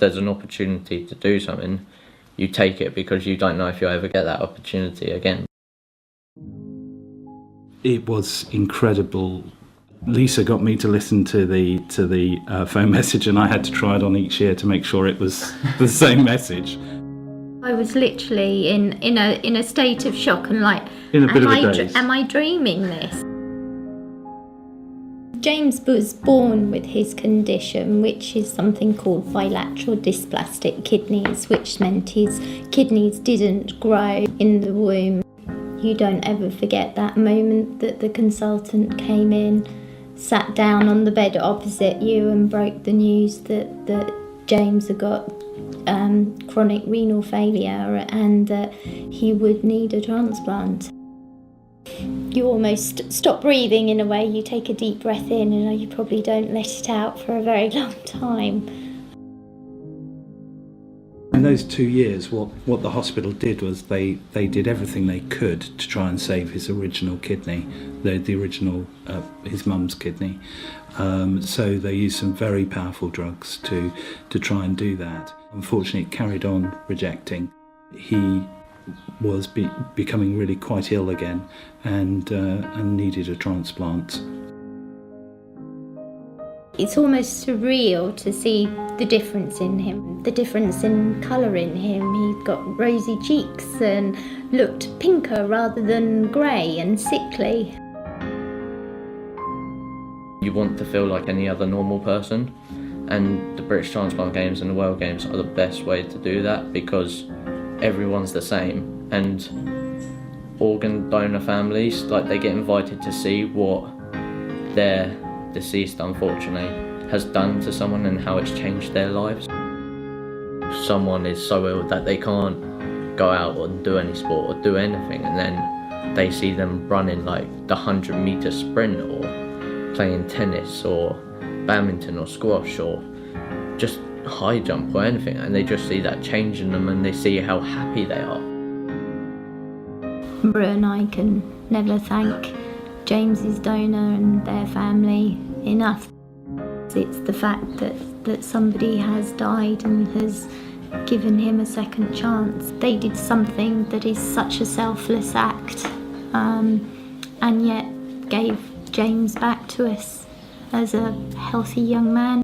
there's an opportunity to do something, you take it because you don't know if you'll ever get that opportunity again. It was incredible. Lisa got me to listen to the phone message, and I had to try it on each ear to make sure it was the same message. I was literally in a state of shock and like, in a bit of a daze. Am I dreaming this? James was born with his condition, which is something called bilateral dysplastic kidneys, which meant his kidneys didn't grow in the womb. You don't ever forget that moment that the consultant came in, sat down on the bed opposite you and broke the news that James had got chronic renal failure and that he would need a transplant. You almost stop breathing in a way. You take a deep breath in and you probably don't let it out for a very long time. In those 2 years, what the hospital did was they did everything they could to try and save his original kidney, the original, his mum's kidney. So they used some very powerful drugs to try and do that. Unfortunately, it carried on rejecting. He was becoming really quite ill again and needed a transplant. It's almost surreal to see the difference in him, the difference in colour in him. He got rosy cheeks and looked pinker rather than grey and sickly. You want to feel like any other normal person, and the British Transplant Games and the World Games are the best way to do that because everyone's the same, and organ donor families, like, they get invited to see what their deceased, unfortunately, has done to someone and how it's changed their lives. Someone is so ill that they can't go out or do any sport or do anything, and then they see them running like the 100-metre sprint or playing tennis or badminton or squash or just high jump or anything, and they just see that change in them and they see how happy they are. Bru and I can never thank James's donor and their family enough. It's the fact that somebody has died and has given him a second chance. They did something that is such a selfless act, and yet gave James back to us as a healthy young man.